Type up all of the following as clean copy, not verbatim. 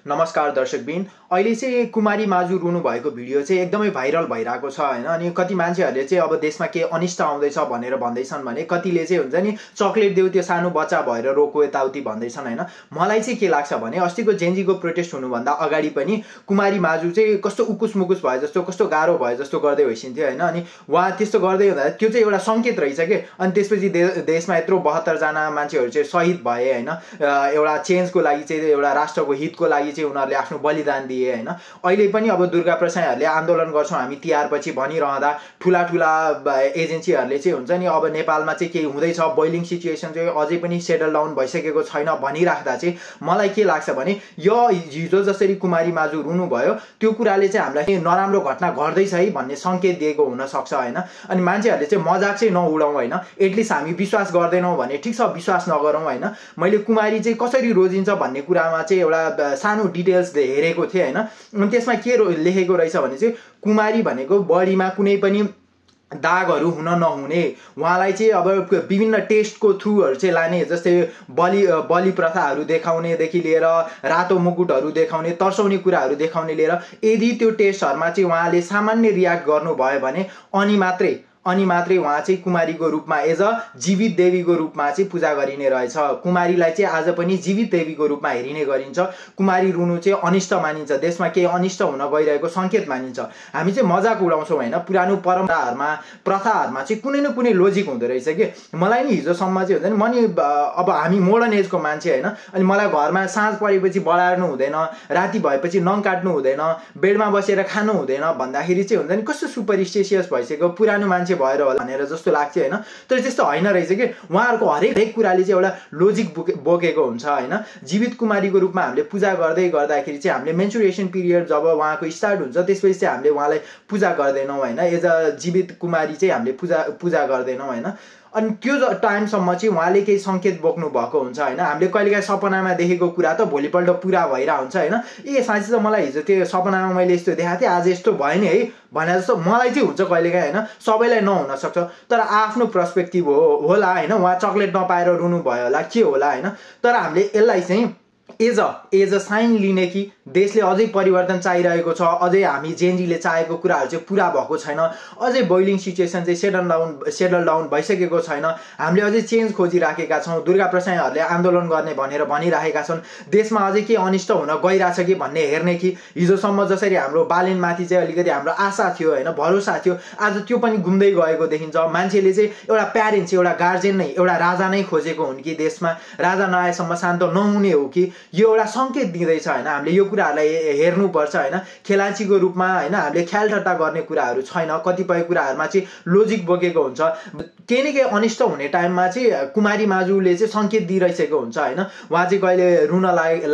नमस्कार दर्शकबिन अहिले चाहिँ कुमारी माझु रुनु भएको भिडियो चाहिँ एकदमै भाइरल भइरहेको छ हैन अनि कति मान्छेहरुले चाहिँ अब देशमा के अनिष्ट आउँदैछ भनेर भन्दैछन् भने कतिले चाहिँ हुन्छ नि चकलेट देऊ त्यो सानो बच्चा भएर रोको यताउति भन्दैछन् हैन मलाई चाहिँ के लाग्छ भने अस्तिको जेनजीको प्रोटेस्ट हुनु भन्दा अगाडि पनि कुमारी माझु चाहिँ कस्तो उकुस मुकुस भए जस्तो कस्तो गाह्रो भए जस्तो गर्दै होइसिन्थ्यो हैन अनि वहा त्यस्तो गर्दै हुँदा त्यो चाहिँ एउटा संकेत रहेछ के अनि त्यसपछि देशमा यत्रो 72 जना मान्छेहरु चाहिँ शहीद भए हैन एउटा चेन्जको लागि चाहिँ एउटा राष्ट्रको हितको लागि चाहिँ उनीहरुले आफ्नो बलिदान दिए हैन अहिले पनि अब दुर्गा प्रसाईहरुले आन्दोलन गर्छौं हामी तिहार पछि भनिरहँदा ठुला ठुला एजेन्सीहरुले चाहिँ हुन्छ नि अब नेपालमा चाहिँ के हुँदैछ बोइलिङ सिचुएसन चाहिँ अझै पनि सेटल डाउन भइसकेको छैन भनिराख्दा चाहिँ मलाई के लाग्छ भने यो हिजो जसरी कुमारी माझु रुनु भयो त्यो कुराले चाहिँ हामीलाई नराम्रो घटना घट्दैछ है भन्ने संकेत दिएको हुन सक्छ हैन अनि मान्छेहरुले चाहिँ मजाक चाहिँ नउडाउँ हैन एटलिस्ट हामी विश्वास गर्दैनौं भने ठीक छ विश्वास नगरौँ हैन मैले कुमारी चाहिँ कसरी रोजिन्छ भन्ने कुरामा चाहिँ एउटा सानो डिटेल्स हेरेको थिए हैन अनि त्यसमा के लेखेको रहेछ भने चाहिँ कुमारी भनेको बडीमा कुनै पनि दागहरु हुन नहुने उहाँलाई चाहिँ अब विभिन्न टेस्टको थ्रुहरु चाहिँ लाने जस्तै बलि प्रथाहरु देखाउने देखि लिएर रातो मुकुटहरु देखाउने तर्साउने कुराहरु देखाउने लिएर यदि त्यो टेस्टहरुमा चाहिँ उहाँले सामान्य रियाक्ट गर्नु भयो भने अनि मात्रै उहाँ चाहिँ कुमारीको रूपमा एज अ जीवित देवीको रूपमा चाहिँ पूजा गरिने रहेछ कुमारीलाई चाहिँ आज पनि जीवित देवीको रूपमा हेरिने गरिन्छ कुमारी रुनु चाहिँ अनिष्ट मानिन्छ देशमा केही अनिष्ट हुन गइरहेको संकेत मानिन्छ हामी चाहिँ मजाक उडाउँछौं हैन पुरानो परम्पराहरुमा प्रथाहरुमा चाहिँ कुनै न कुनै लजिक हुँदै रहेछ के मलाई नि हिजोसम्म चाहिँ हुन्छ नि मनी अब हामी मोडर्न एजको मान्छे हैन अनि मलाई घरमा साँझ परेपछि बढार्नु हुँदैन राति भएपछि नङ काट्नु हुँदैन बेडमा बसेर खानु हुँदैन भन्दाखेरि चाहिँ हुन्छ नि कस्तो सुपरस्टिशियस भइसक्यो पुरानो मान्छे भएर होला भनेर जस्तो लाग्छ हैन तर त्यस्तो हैन रहेछ के उहाँहरुको हरेक कुराले चाहिँ एउटा लजिक बोकेको हुन्छ हैन जीवित कुमारीको रूपमा हामीले पूजा गर्दै गर्दाखेरि चाहिँ हामीले मेन्सुरेसन पिरियड जब उहाँको स्टार्ट हुन्छ त्यसपछि चाहिँ हामीले उहाँलाई पूजा गर्दैनौं हैन एज अ जीवित कुमारी चाहिँ हामीले पूजा गर्दैनौं हैन अनि त्यो टाइमसम्म चाहिँ उहाँले केही संकेत बोक्नु भएको हुन्छ हैन हामीले कहिलेकाहीँ सपनामा देखेको कुरा त भोलिपल्ट पूरा भइरा हुन्छ हैन साँच्चै त मलाई हिजो त्यो सपनामा मैले यस्तो देखाएको थिएँ आज यस्तो भयो नि है भने जस्तो मलाई चाहिँ हुन्छ कहिलेकाहीँ हैन सबैलाई नहुन सक्छ तर आफ्नो पर्सपेक्टिभ होला हैन उहाँ चकलेट नपाएर रुनु भयो होला के होला हैन तर हामीले यसलाई चाहिँ एज अ साइन लिने कि देशले अझै परिवर्तन चाहिरहेको छ अझै हामी जेनजीले चाहेको कुराहरु चाहिँ पूरा भएको छैन अझै बोइलिङ सिचुएसन चाहिँ सेटल डाउन भइसकेको छैन हामीले अझै चेन्ज खोजिराखेका छौं दुर्गा प्रसाईहरुले आन्दोलन गर्ने भनेर भनिराखेका छन् देशमा अझै के अनिष्ट हुन गइराछ कि भन्ने हेर्ने कि हिजोसम्म जसरी हाम्रो बालेनमाथि चाहिँ अलिकति हाम्रो आशा थियो हैन भरोसा थियो आज त्यो पनि गुम्दै गएको देखिन्छ मान्छेले चाहिँ एउटा प्यारेन्ट्स एउटा गार्जियन नै एउटा राजा नै खोजेको हुन् कि देशमा राजा नआएसम्म शान्त नहुने हो कि यो एउटा संकेत दिँदैछ हैन हामीले यो कुराहरुलाई हेर्नु पर्छ हैन खेलाचीको रूपमा हैन हामीले ख्यालठट्टा गर्ने कुराहरु छैन कतिपय कुराहरुमा चाहिँ लजिक बोकेको हुन्छ केही न केही अनिष्ट हुने टाइममा चाहिँ कुमारी माझुले चाहिँ संकेत दिइरहेको हुन्छ हैन उहाँ चाहिँ कहिले रुन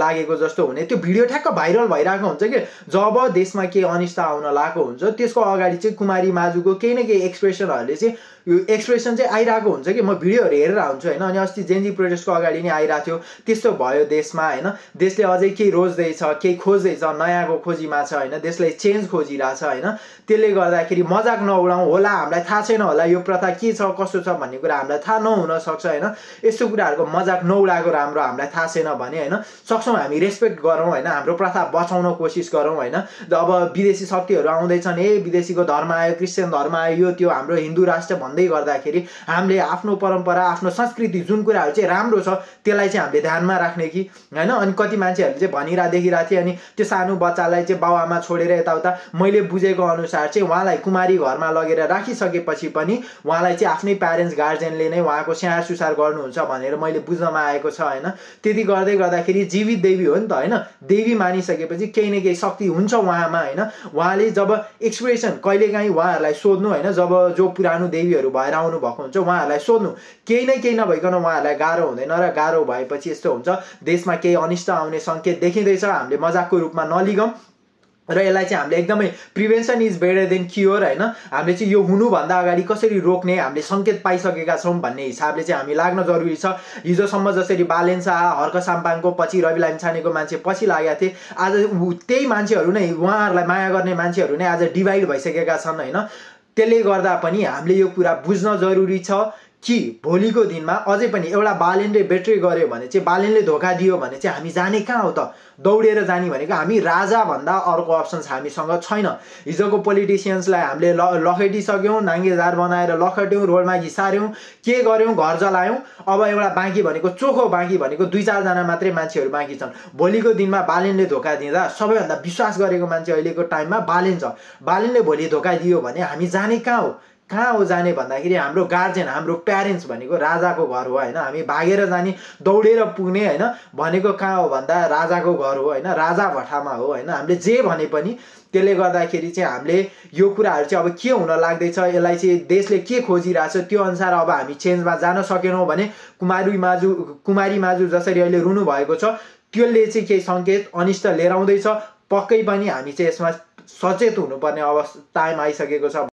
लागेको जस्तो हुने त्यो भिडियो ठ्याक्क भाइरल भइरहेको हुन्छ के जब देशमा केही अनिष्ट आउन लागेको हुन्छ त्यसको अगाडि चाहिँ कुमारी माझुको केही न केही एक्सप्रेसनहरुले चाहिँ यो एक्सप्रेसन चाहिँ आइराको हुन्छ कि म भिडियोहरु हेरेर हुन्छु हैन अनि अस्ति जेनजी प्रोटेस्टको अगाडि नै आइरा थियो त्यस्तो भयो देशमा हैन देशले अझै केही रोज्दैछ केही खोज्दैछ नयाँको खोजीमा छ हैन देशले चेन्ज खोजिरहेछ हैन त्यसले गर्दाखेरि मजाक नउडाउँ होला हामीलाई थाहा छैन होला यो प्रथा के छ कस्तो छ भन्ने कुरा हामीलाई थाहा नहुन सक्छ हैन यस्तो कुराहरुको मजाक नउडाको राम्रो हामीलाई थाहा छैन भने हैन सक्छौं हामी रेस्पेक्ट गरौँ हैन हाम्रो प्रथा बचाउन कोसिस गरौँ हैन अब विदेशी शक्तिहरु आउँदैछन् विदेशीको धर्म आयो क्रिश्चियन धर्म आयो यो त्यो हाम्रो हिन्दू राष्ट्र भन्दै गर्दाखेरि हामीले आफ्नो परम्परा आफ्नो संस्कृति जुन कुराहरु चाहिँ राम्रो छ त्यसलाई चाहिँ हामीले ध्यानमा राख्ने कि हैन अनि कति मान्छेहरुले चाहिँ देखिरा थिए अनि त्यो सानो बच्चालाई चाहिँ बाउआमा छोडेर यताउता मैले बुझेको अनुसार चाहिँ उहाँलाई कुमारी घरमा लगेर राखिसकेपछि पनि उहाँलाई चाहिँ आफ्नै प्यारेन्ट्स गार्जियनले नै उहाँको स्याहार सुसार गर्नुहुन्छ भनेर मैले बुझ्नमा आएको छ हैन त्यति गर्दै गर्दाखेरि जीवित देवी हो नि त हैन देवी मानिसकेपछि केही न केही शक्ति हुन्छ उहाँमा हैन उहाँले जब एक्सप्रेसन कहिलेकाहीँ उहाँहरुलाई सोध्नु हैन जब जो पुरानो देवीहरु भएर आउनु भएको हुन्छ उहाँहरुलाई सोध्नु केही नभइकन उहाँहरुलाई गाह्रो हुँदैन र गाह्रो भएपछि यस्तो हुन्छ देशमा केही अनिष्ट आउने संकेत देखिँदैछ हामीले मजाकको रूपमा नलिगौं र यसलाई चाहिँ हामीले एकदमै prevention is better than cure हैन हामीले चाहिँ यो हुनु भन्दा अगाडि कसरी रोक्ने हामीले संकेत पाइसकेका छौं भन्ने हिसाबले चाहिँ हामी लाग्न जरुरी छ हिजोसम्म जसरी बालेन शाह हर्क साम्पाङको पछि रवि लामिछानेको मान्छे पछि लागेका थिए आज त्यही मान्छेहरु नै उहाँहरुलाई माया गर्ने मान्छेहरु नै आज डिभाइड भइसकेका छन् हैन त्यसले गर्दा पनि हामीले यो कुरा बुझ्न जरुरी छ कि भोलिको दिनमा अझै पनि एउटा बालेनले बेट्रे गर्यो भने चाहिँ, बालेनले धोका दियो भने चाहिँ हामी जाने कहाँ हो त? दौडेर जाने भनेको हामी राजा भन्दा अर्को अप्सन्स हामीसँग छैन। हिजोको पोलिटिसियन्सलाई हामीले लखेटिसक्यौँ, नाङ्गेझार बनाएर लखेट्यौँ, रोडमा घिसार्यौँ, के गर्यौँ, घर जलायौँ। अब एउटा बाँकी भनेको चोखो बाँकी भनेको 2-4 जना मात्रै मान्छेहरू बाँकी छन्। भोलिको दिनमा बालेनले धोका दिँदा सबैभन्दा विश्वास गरेको मान्छे अहिलेको टाइममा बालेन छ। बालेनले भोलि धोका दियो भने हामी जाने कहाँ हो जाने भन्दाखेरि हाम्रो गार्जियन, हाम्रो प्यारेन्ट्स भनेको राजाको घर हो होइन। हामी भागेर जाने, दौडेर पुग्ने होइन भनेको कहाँ हो भन्दा राजाको घर हो होइन, राजा भट्टामा हो होइन। हामीले जे भने पनि त्यसले गर्दाखेरि चाहिँ हामीले यो कुराहरू चाहिँ अब के हुन लाग्दैछ, यसलाई चाहिँ देशले के खोजिरहेछ, त्यो अनुसार अब हामी चेन्जमा जान सकेनौँ भने कुमारी माझु जसरी अहिले रुनु भएको छ, त्यसले चाहिँ केही सङ्केत अनिष्ट लिएर आउँदैछ। पक्कै पनि हामी चाहिँ यसमा सचेत हुनुपर्ने टाइम आइसकेको छ।